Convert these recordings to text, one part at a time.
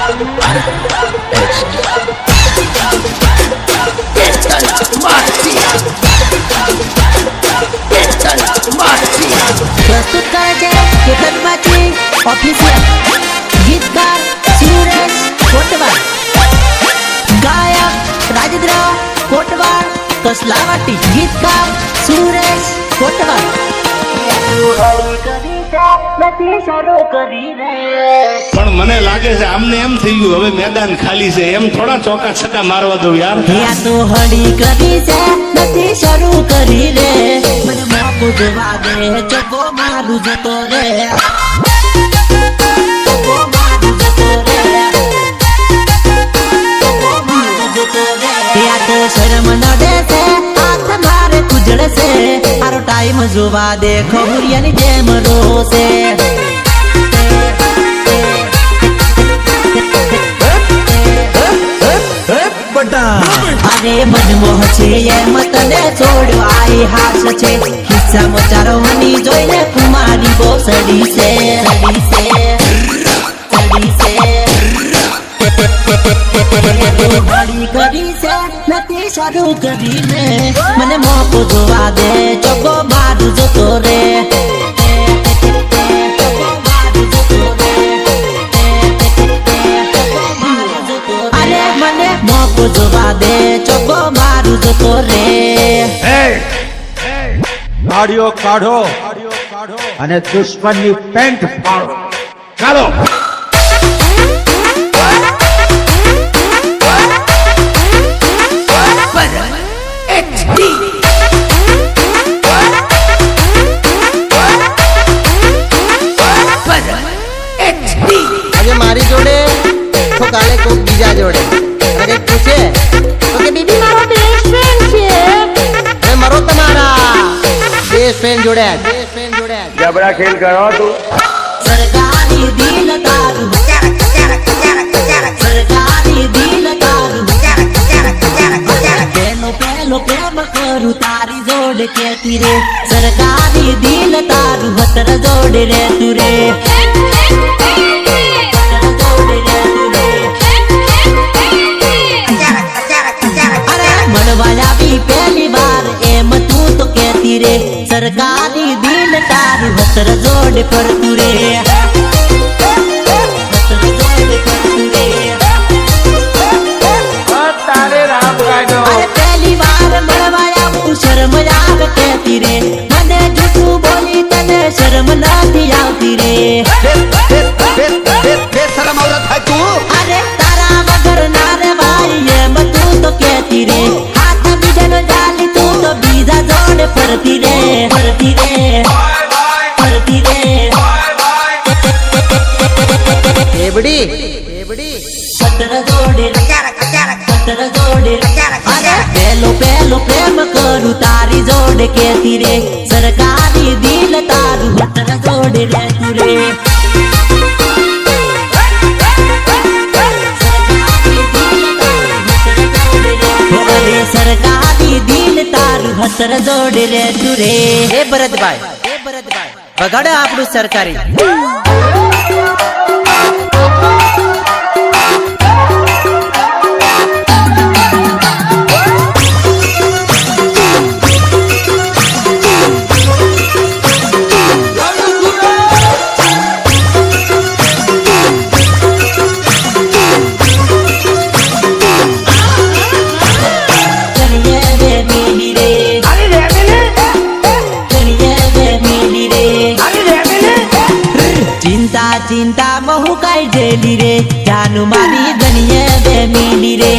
प्रस्तुत करे છે કેતનબાજી ઓફિશિયલ ગીતકાર સુરેશ કોટવાડ, ગાયક રાજેન્દ્ર કોટવાડ કસલાવાટી, ગીતકાર સુરેશ કોટવાડ। પણ મને લાગે છે આમને એમ થઈ ગયું હવે મેદાન ખાલી છે, એમ થોડા ચોકા છક્કા મારવા દઉં યાર। યા તો હળી કરી છે નથી શરૂ કરી રે, મને મોકો જવા દે ચોકો મારું જતો રે, ચોકો મારું જતો રે, ચોકો મારું જતો રે। યા તો શરમ નડે છે હાથ મારે કુજળ છે, મારો ટાઈમ જોવા દે ખબુરિયાની જેમ રોશે। અરે મનમોહ છે એમ તને છોડ્યો આઈ હાસ છે, ખિસ્સામાં ચારવાની જોઈને કુમારી બહુ સડી છે, સડી છે, સડી છે। હળી કરી છે નથી શરૂ કરીને, મને મોકો જોવા દે ચોકો મારું જતો રે, મોકો જોવા દે ચોકો મારું જતો રે। ગાડીઓ કાઢો અને દુશ્મનની પેન્ટ ફાડો, ચાલો। આજે મારી જોડે તો કાલે કોઈક બીજા જોડે અરે પૂછે તો કે બીબી મારો બેસ્ટ ફ્રેન્ડ છે, મે મારો તમારા બેસ્ટ ફ્રેન્ડ જોડે જબરા ખેલ કરો તું। સરકારી દિલ તારું, સરકારી દિલ તારું, પેલો પેલો પ્રેમ કરું તારી જોડે કેતી રે, સરકારી દિલ તારું હતર જોડે રે તું રે, પહેલી વાર એમ તું તો કેતી રે, સરકારી દિલ તારું હતર જોડે પડતું રે, હતર જોડે પડતું રે। પહેલી વાર મળવા આવું શરમ આવે કેતી રે, મને જૂઠું બોલી તને શરમ નથી આવતી રે, અરે તારા વગર ના રે ભાઈ એમ તું તો કેતી રે, તું તો બીજા જોડે ફરતી રે, ફરતી રે, ફરતી રે। એબડી સતર જોડે, સતર જોડે, અરે પેલો પેલો પ્રેમ કરું તારી જોડે કેતી રે, સરકારી દિલ તારું સતર જોડે રહેતું રે, સરકારી દિલ તારું હતર જોડે રે તું રે। એ ભરતભાઈ વગાડો આપણું સરકારી। ચિંતા બહુ કઈ જેલી રે, જાનું મારી ગણીએ બે મિલી રે,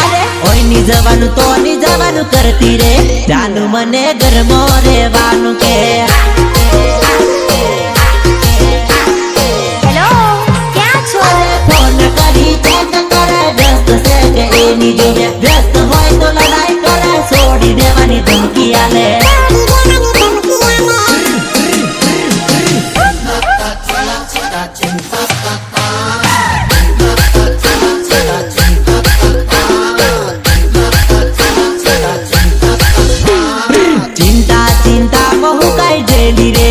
અરે ઓય ની જવાનું તો ની જવાનું કરતી રે, જાનું મને ઘરમાં રહેવાનું કે, હેલો ક્યાં છો, ફોન કરી ચેક કરે વ્યસ્ત છે કે એની જોડે, વ્યસ્ત હોય તો લડાઈ કરે છોડી દેવાની ધમકી આલે, ચિંતા બહુ કઈ જેલી રે,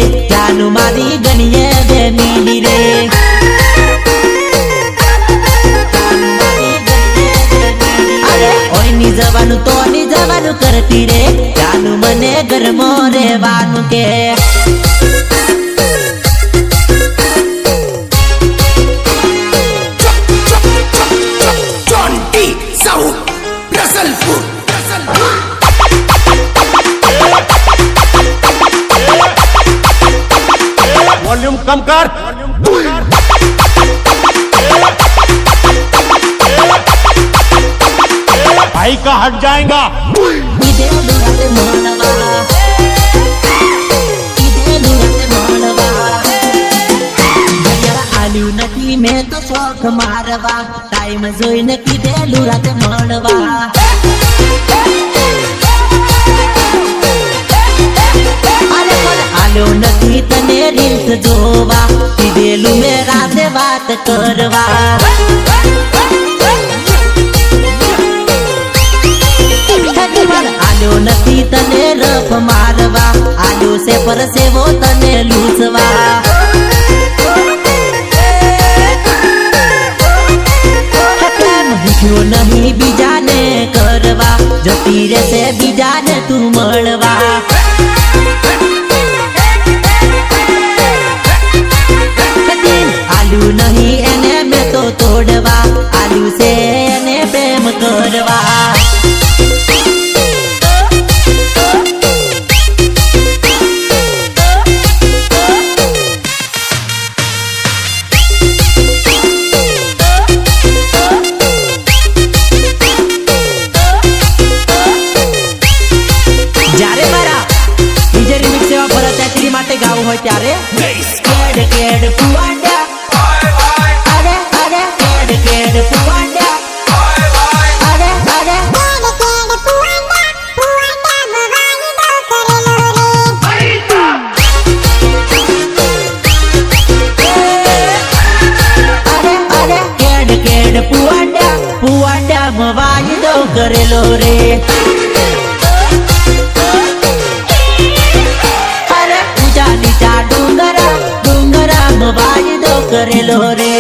પીવાનું તો ની જવાનું કરતી રે જાનું મને ઘરમો રહેવાનું કે वॉल्यूम कम कर भाई का हट जाएगा इदे दुराते मानवा इदे दुराते मानवा जरा आल्यू નથી મેં તો શોખ મારવા ટાઈમ જોઈને કીધેલું રાતે મળવા અરે પણ આલ્યો નથી તને રીલ્સ જોવા કીધેલું મેં રાતે વાત કરવા આલ્યો નથી તને રફ મારવા આલ્યો છે પર સેવો તને લૂસવા ભૂખ્યો નહીં બીજાને કરવા જતી રહેશે બીજાને તું મળવા આલ્યું નહીં એને મેં તો તોડવા આલ્યું છે એને પ્રેમ કરવા જ્યારે મારા ડીજે રિમિક્સ સેવા ભરત ત્યાંથી માટે ગાવું હોય ત્યારે કેડ કેડ પુવાડા અરે અરે કેડ કેડ પુવાડા અરે અરે અરે અરે કેડ કેડ પુવાડા પુવાડા વાયદો કરેલો રે નીચા ડુંગરા ડુંગરા વાયદો કરેલો રે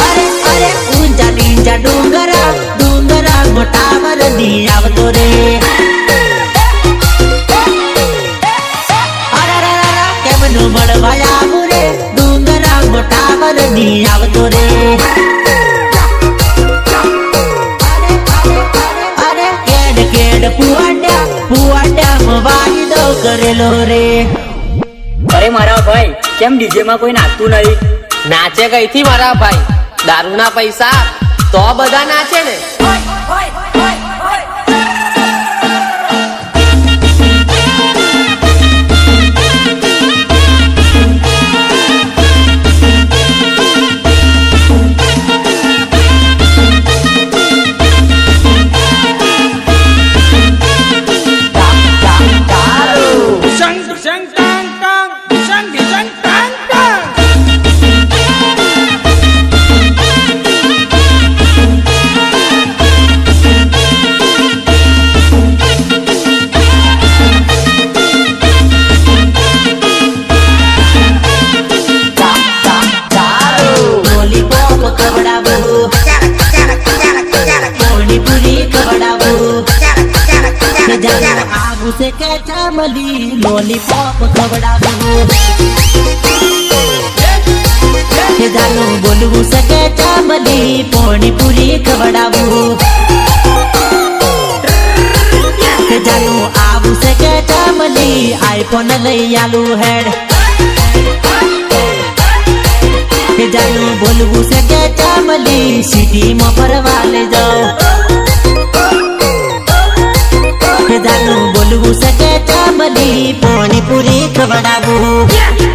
અરે અરે ઊંચા નીચા ડુંગરા ડુંગરા મોટા વરદી આવતો રે અરે કેમનું મળવા આવું રે ડુંગરા મોટા વરદી આવતો રે અરે કેડ કેડ પુવાડા પુવાડામાં વાયદો કરેલો રે અરે મારા ભાઈ કેમ ડીજે માં કોઈ નાચતું નહીં? નાચે કઈથી મારા ભાઈ દારૂના પૈસા તો બધા નાચે ને આવું છે કે ચામલી લોલીપોપ ખવડાવું કે જાનું બોલવું છે કે ચામલી પાણીપુરી ખવડાવું કે જાનું આવું છે કે ચામલી આઈફોન લઈ આલું હેડ કે જાનું બોલવું છે કે ચામલી સિટીમાં ફરવા લઈ જાઉં કે જાનું બોલવું છે કે ચામલી પાણીપુરી ખવડાવું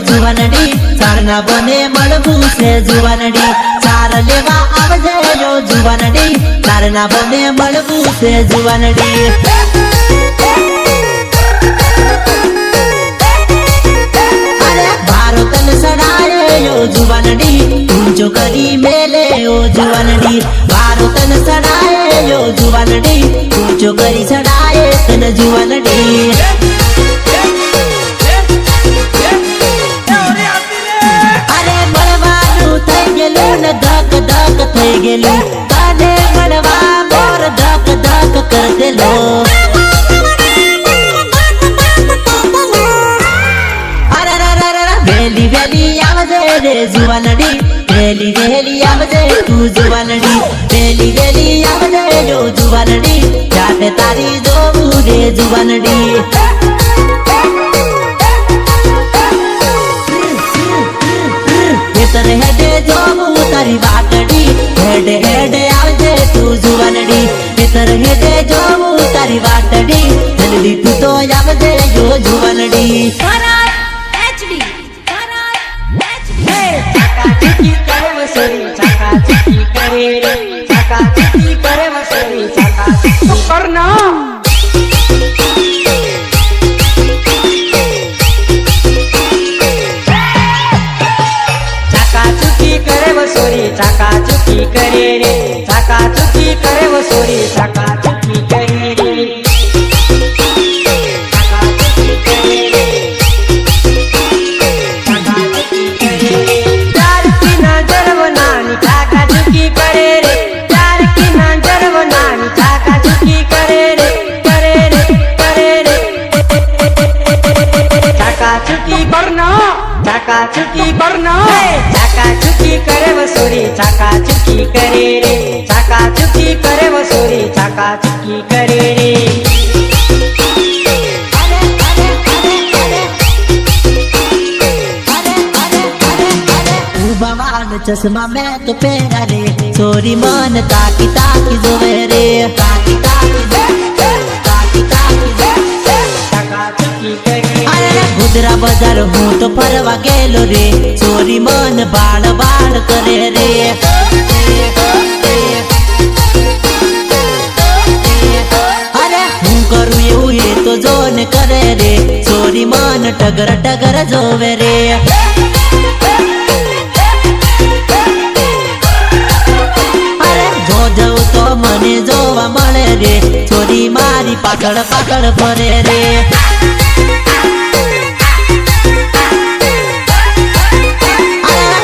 જુવાનડી સારના બને મળવું છે જુવાનડી ચાર લેવા આવજે જો જુવાનડી સારના બને મળવું છે જુવાનડી जुवानडी ऊंचो करी मेले ओ जुवानडी वारो तन सड़ाए यो जुवानडी ऊंचो करी सड़ाए तन जुवानडी अरे મળવાનું થઈ ગયેલું ને ધક ધક થઈ ગયેલું તને મળવા મોર ધક ધક કર દેલો વેલી વેલી આવજે રે જુવાનડી વેલી વેલી આવજે તું જુવાનડી વેલી વેલી આવજે જો જુવાનડી જાતે તારી જોવું રે જુવાનડી ખેતર હેડે જોવું તારી વાટડી હેડે હેડે આવજે તું જુવાનડી ખેતર હેડે જોવું તારી વાટડી જલ્દી તું તો આવજે જો જુવાનડી चाकाचुकी करे रे चाकाचुकी करे वो सोरी चाकाचुकी करे रे चाकाचुकी करे रे चाकाचुकी करे रे चार की नजर वो नानी चाकाचुकी करे रे चार की नजर वो नानी चाकाचुकी करे रे करे रे करे रे चाकाचुकी करना चाकाचुकी करना चाकाचुकी करे वो सोरी चाकाचुकी करे रे चाकाचुकी करे वो सोरी चाकाचुकी करे रे भगवान चश्मा मैं तो पहरा रे सोरी मन ताकी ताकी जोवे रे ताकी ताकी ताकी ताकी चाकाचुकी करे अरे गुजरा बाजार हूँ तो फरवा गेलो रे सोरी मन बाड़ बाड़ करे रे अरे हूँ करूँ એવું એ તો જોન કરે રે સોરી मन टगर टगर જોવે રે અરે જો જવું તો મને જોવા મળે રે સોરી મારી પાછળ પાછળ ફરે રે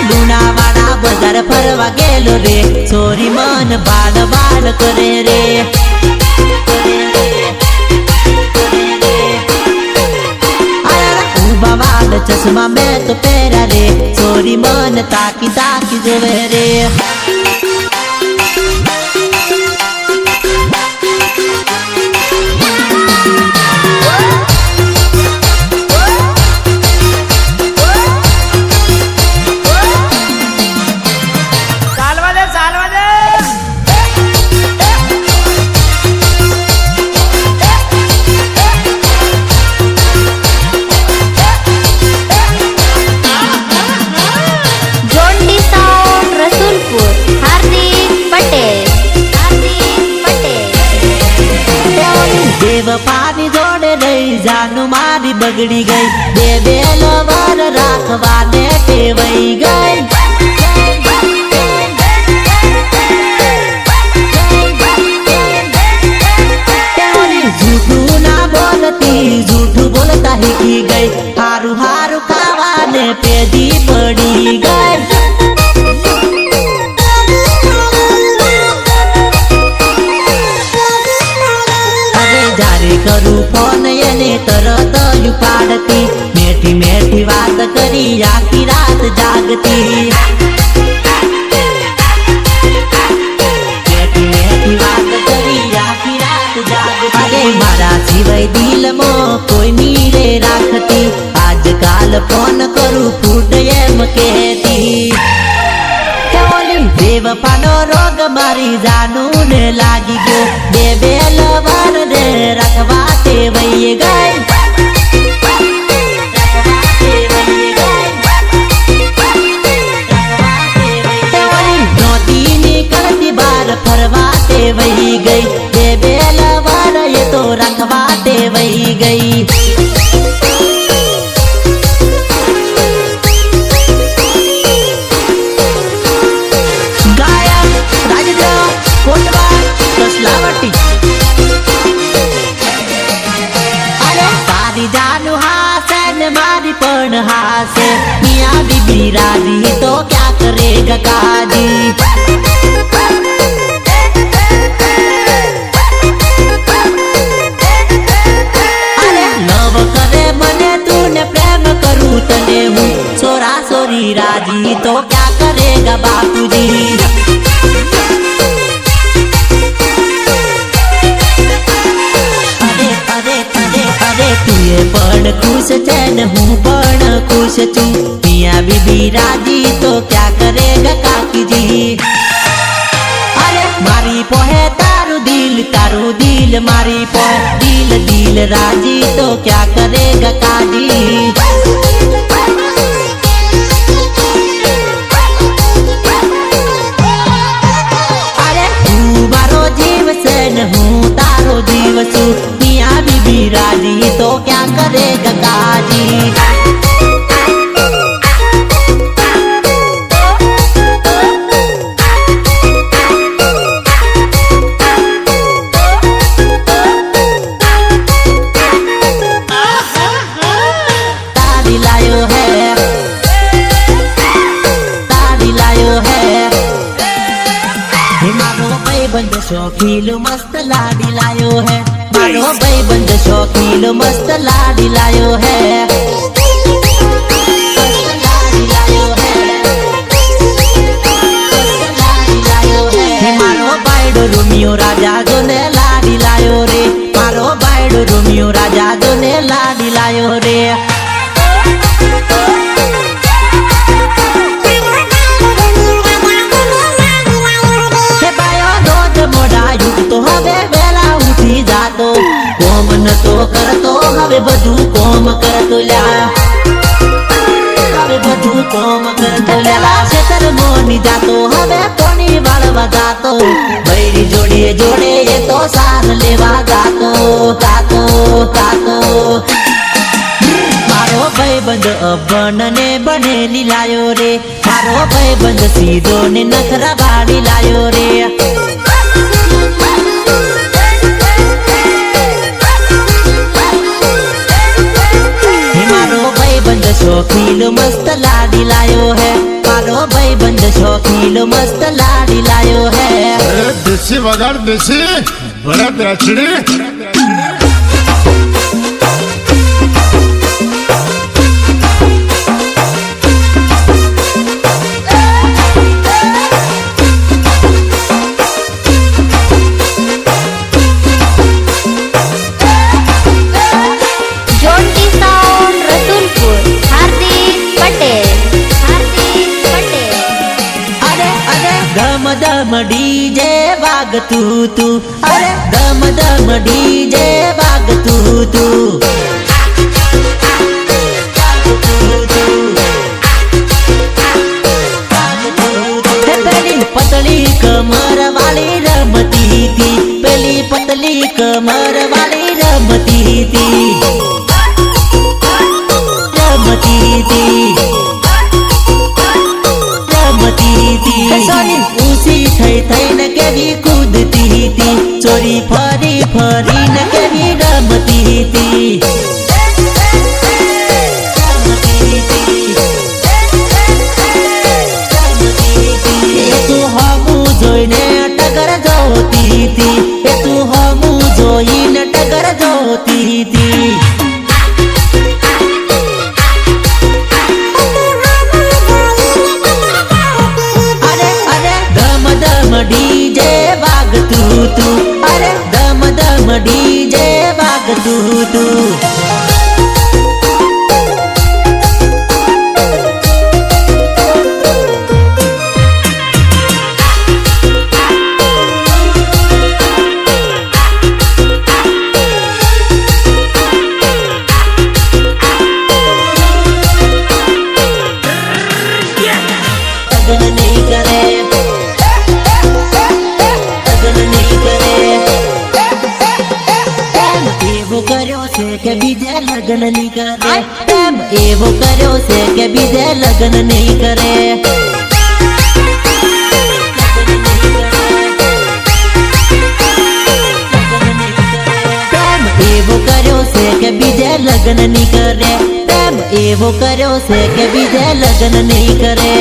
લુણાવાડા બજાર ફરવા ગયેલો રે સોરી મન બાળ બાળ કરે રે ભગવાન ચશ્મા મેં તો પહેરા રે સોરી મન તાકી તાકી જોવે રે પાની જોડે રહી જાનું મારી બગડી ગઈ બે બેલો વાર રાખવાને ટેવાઈ ગઈ જૂઠું ના બોલતી જૂઠું બોલતા શીખી ગઈ હારું હારું ખાવાને પેદી પડી ગઈ करू फोन एने तरत उपाड़ती मेठी मेठी बात करी आखी रात जागती मेठी मेठी बात करी आखी रात जागती अरे मारा सिवाय दिल मो कोई नीरे राखती आजकाल फोन करू फूट एम कहती बेवफानो रोग मारी जानू ने लागी गयो बे बेलवार रे रखवा टेवाई गई नदी निकलती बार फरवा टेवाई गई बे बेलवार ये तो रखवा टेवाई गई बीबी राजी तो क्या करेगा काजी। अरे लव करे मने तूने प्रेम करूँ तने हूँ, छोरा छोरी राजी तो क्या करेगा बापूजी। તુએ પણ ખુશ છે ને હું પણ ખુશ છું, મિયા બીબી રાજી તો ક્યા કરેગા કાકીજી। અરે મારી પોહે તારું દિલ મારી પોહે દિલ રાજી તો ક્યા કરેગા કાજી। અરે તું મારો જીવ છે ને હું તારો જીવ છું, मियाँ बीबी राजी तो क्या करेगा काजी। तारी लायो है, तारी लायो है, मारो भाईबंद शौकीन मस्त लाडी लायो है, मारो भाईबंद शौकीन मस्त लाडी लायो है, मस्त लाडी लायो है, मस्त लाडी लायो है। मारो बायडो रोमियो राजा जो ने लाडी लायो रे, मारो बायडो रोमियो राजा जो ने लाडी लायो रे। तो हवे वेला उठी जातो, कोम न तो करतो हवे बधु कोम करतो ल्या, हवे बधु कोम करतो ल्या। शेतर मोनी जातो हवे कोणी वाळवा जातो, बैरी जोडे जोडे ये तो सार लेवा जातो जातो जातो। मारो भाईबंद अबन ने बनेली लायो रे, मारो भाईबंद सीधो ने नखरा बाड़ी लायो रे। भाईबंद शौकीन मस्त लाडी लायो है, मारो भाईबंद शौकीन मस्त लाडी लायो है। देसी वगाड़ देसी बड़ा द्राक्षड़ी। दम डीजे वाग तू, अरे दम डीजे वाग तू। पहली पतली कमर वाली रमती थी, पहली पतली कमर वाली रमती थी, रमती थी, रमती थी। उसी थई न केवी कूदती थी, चोरी फरी फरी न केवी रमती थी, रमती थी, रमती थी। तू हमू जोईने टगर जोती थी, तू हमू जोईने टगर जोती थी। डीजे वाग तू, अरे दम डीजे वाग तू। के बीजे लगन नहीं करे, प्रेम एवो करो से के बीजे लगन नहीं करे। प्रेम एवो કર્યો છે કે બીજે લગ્ન નહીં કરે, પ્રેમ એવો કર્યો છે કે બીજે લગ્ન નહીં કરે.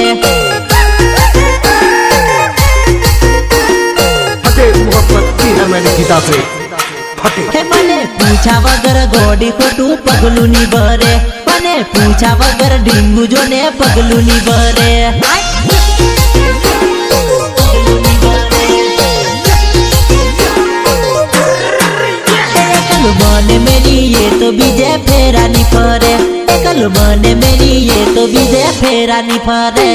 फतेह मोहब्बत की है मैंने गीता से फतेह. હે મને પૂછા વગર ગોડી ખોટું પગલું ની ભરે, મને પૂછા વગર ડીંગુ જોને પગલું ની ભરે. એકલ મને મેરી એ તો બીજે ફેરાની ફરે, એકલ મને મેરી એ તો બીજે ફેરાની ફરે.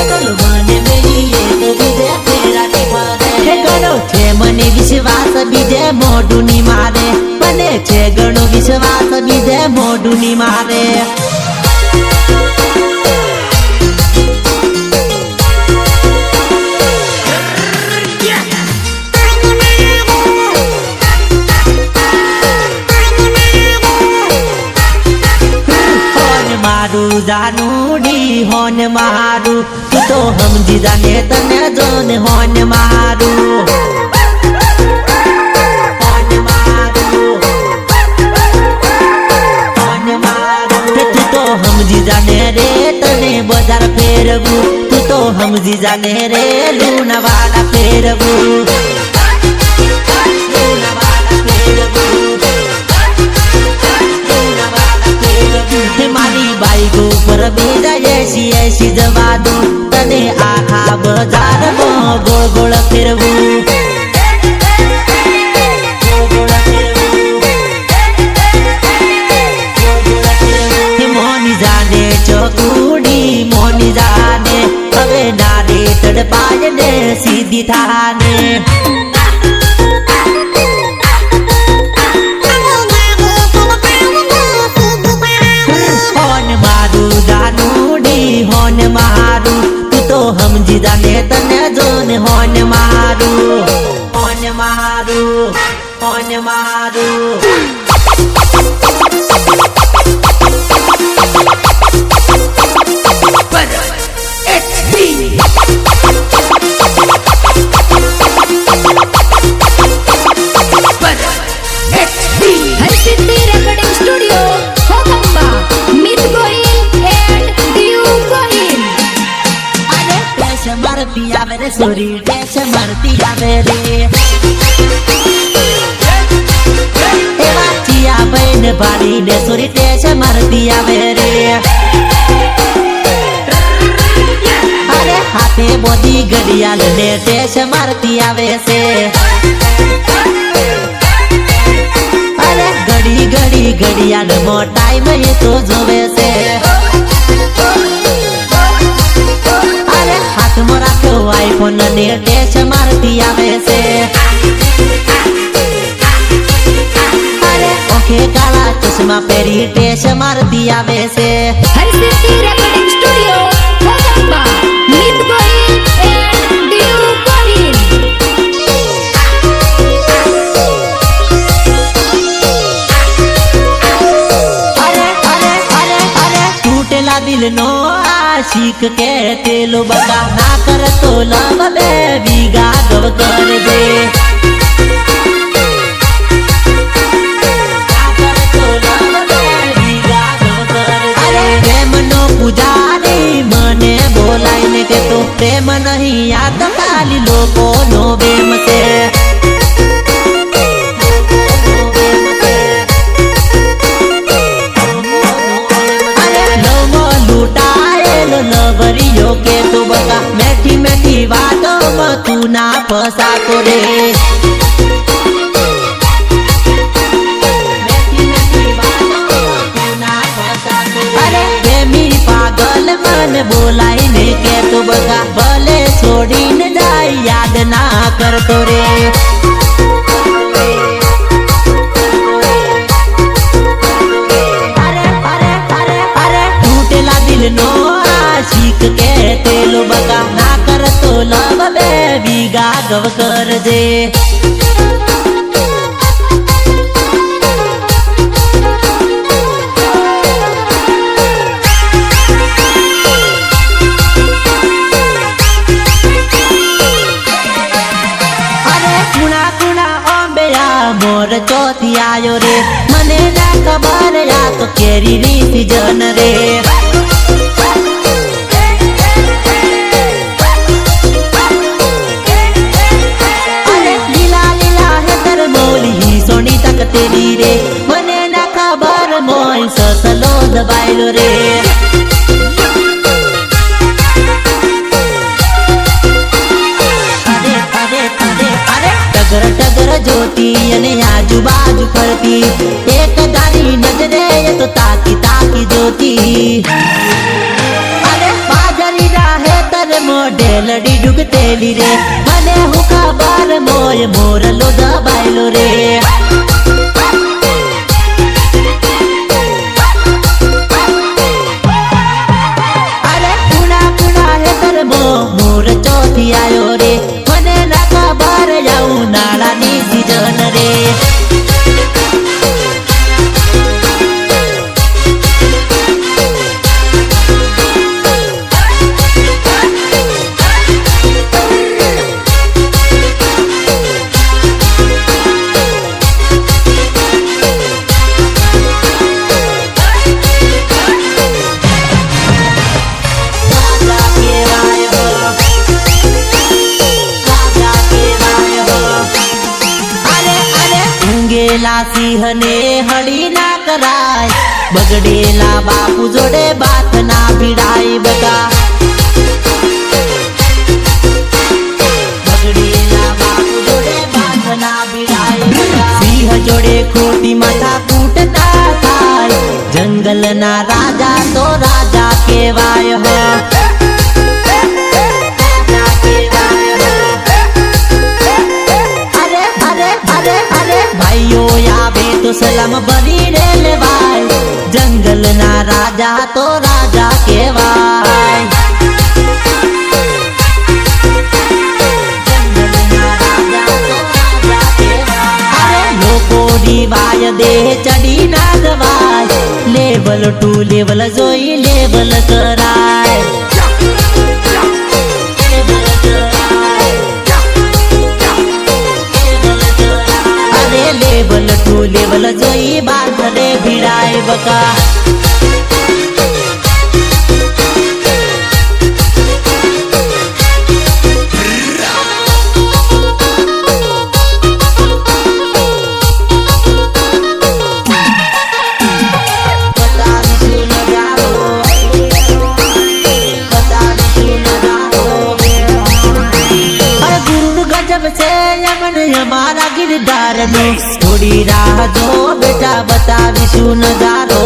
એકલ મને મેરી એ તો બીજે ફેરાની ફરે. હે ગણો છે મને વિશ્વાસ બીજે મોઢું ની મારે, મને છે ગણો વિશ્વાસ બીજે મોઢું ની મારે. મારું જાનુડી હોન મારું, તું તો સમજી જાને તને જોને હોન મારું. હોન મારું, હોન મારું. તું તો સમજી જાને રે તને બજાર ફેરવું, તું તો સમજી જાને રે લુણાવાડા ફેરવું. લુણાવાડા ફેરવું, મારી બાઈક ઉપર બીજા 80 જવા દો, તને આખા બજારમાં ગોળ ગોળ ફેરવું. મોની જાને ચકુડી મોની જાને, હવે નારે તડપાય ને સીધી થાને. હોન મારું, તું તો સમજી જાને તને જોને હોન મારું. હોન મારું, હોન મારું. हरसिद्धि रेकॉर्डिंग स्टुडिओ कोकंबा मित गोहिल एंड दियू गोहिल. અરે ટેસ મારતી આવે રે સોરી, ટેસ મારતી આવે રે. એવા ચિયા બહેન ભાડીને સોરી ટેસ મારતી આવે રે. અરે હાથે બોધી ઘડિયાળ ને ટેસ મારતી આવે છે. અરે ઘડી ઘડી ઘડિયાળમાં ટાઈમ એ તો જોવે છે. અરે હાથમાં રાખ્યો આઈફોન ને ટેચ મારતી આવે છે. અરે ઓખે કાળા ચશ્મા પહેરી ટેચ મારતી આવે છે. हरसिद्धि रेकॉर्डिंग स्टुडिओ कोकंबा मित गोहिल एंड दियू गोहिल. અરે અરે અરે અરે તૂટેલા દિલનો આશિક કે તેલો બગા ના કરતો લવ બે વીઘા ગવ કરજે. અરે પ્રેમનો પૂજારી મને બોલાઈને કે તો પ્રેમ નહીં આ તો ખાલી લોકોનો વેમ છે. લવરીયો કે તું બગા મેઠી મેઠી વાતોમાં તું ના ફસાતો રે. મેઠી મેઠી વાતોમાં તું ના ફસાતો રે. અરે પ્રેમી પાગલ મને બોલાઈને કે તું બગા ભલે છોડીને જાય યાદ ના કરતો રે. અરે અરે અરે અરે તૂટેલા દિલનો આશિક કે તેલો બગા ના કરતો લવ બે વીઘા ગવ કરજે. કુણા કુણા ઓંબેયા મોર ચોથી આયો રે મને ના ખબર આ તો કેરી ની સીઝન રે અરે લીલા લીલા હેતર મોલી સોની તક તેરી રે મને ના ખબર મોય સસલો દબાયેલો રે ટગર ટગર જોતી અને આજુબાજુ ફરતી એક ધારી નજરે એ તો તાકી તાકી જોતી અરે પાજરી રાહે તર મોઢે લડી ડૂગતેલી રે મને હું ખબર મોય મોરલો દબાયેલો રે અરે કુણા કુણા હે તર મોર ચોથી આયો રે મને ના ખબર જાઉં નાળાની સીઝન રે ઊંઘેલા સિંહને હળી ના કરાય બગડેલા બાપુ જોડે બાત ના ભીડાય બકા બગડેલા બાપુ જોડે બાત ના ભીડાય બકા સિંહ જોડે ખોટી માથા કૂટતા થાય જંગલના રાજા તો રાજા કહેવાય હો ભાઈઓ આવે તો સલામ ભરીને લેવાય જંગલના રાજા તો રાજા કહેવાય જંગલના રાજા તો રાજા કહેવાય અરે લોકો દિવાય દેહ ચડી ના જવાય લેવલ ટુ લેવલ જોઈ લેવલ કરાય લેવલ ટુ લેવલ જોઈ બાંધને ભીડાય બકા हमारा गिरदार नो थोड़ी राह दो बेटा बतावीशु नजारो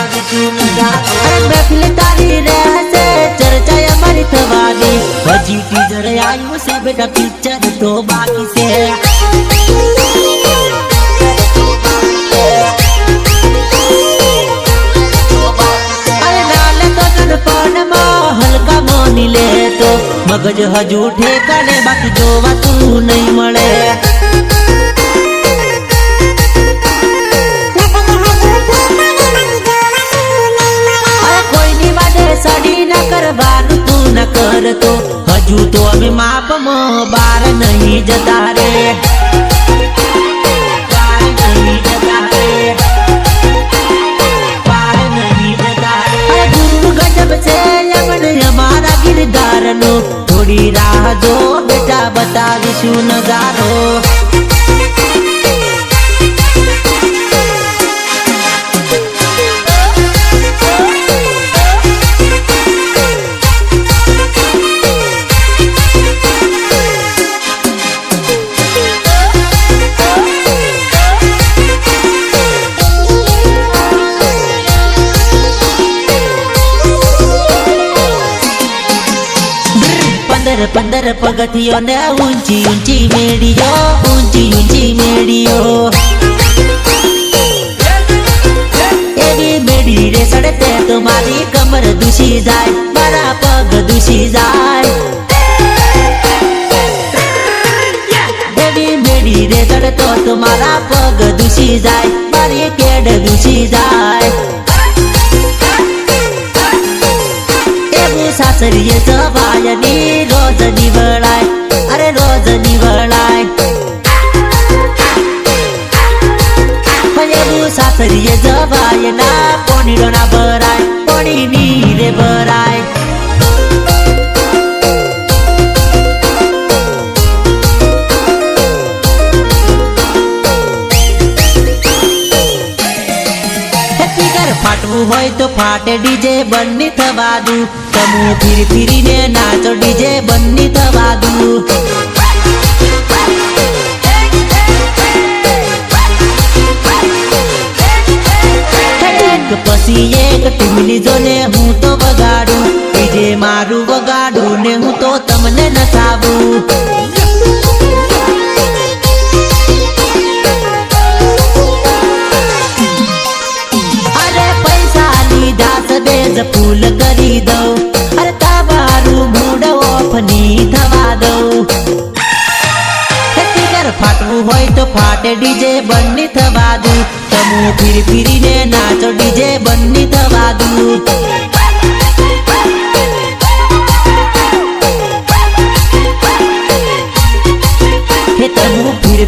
अरे महफिल तारी रहसे चर्चा हमारी थवानी हजी टीजर आयु से बेटा पिक्चर तो बाकी से હલકા મોની લે તો મગજ હજુ ઠેકાણે બાકી જોવાતું નહીં મળે કોઈની વાડે સડી ના કરવાનું તું ન કરતો હજુ તો અમે માપમાં બાર નહીં જતા રે બાર નહીં જતા રે બાર નહીં જતા રે ગુરુ ગજબ છે हमारा गिरदार नो थोड़ी राह दो बेटा बतावीशु नजारो पंदर पगथियों ने ऊंची ऊंची मेड़ियो एवी मेड़ी रे सड़ते तुम्हारी कमर दुशी जाए मारा पग दुशी जाए एवी मेड़ी रे सड़तो तुम्हारा पग दुशी जाए मारी केड दुशी जाए सासरीये जवायनी रोज निवळाय अरे रोज निवळाय येऊ सासरीये जवायना कोणी डोना बराय कोणी नीरे बराय फाटવું હોય તો ફાટે ડીજે બંની થવા દુ તમુ ફીર ફીરીને નાચો ડીજે બંની થવા દુ એક પછી એક ટીમની જોને હું તો વગાડું ડીજે મારું વગાડું ને હું તો તમને નચાવું फूल करी दो अरे ताबारू मूड ऑफ नी थवा दो स्पीकर फाटવું હોય તો ફાટે ડીજે બંની થવા દુ તમુ ફીર ફીરીને નાચો ડીજે બંની થવા દુ हे तमु फिर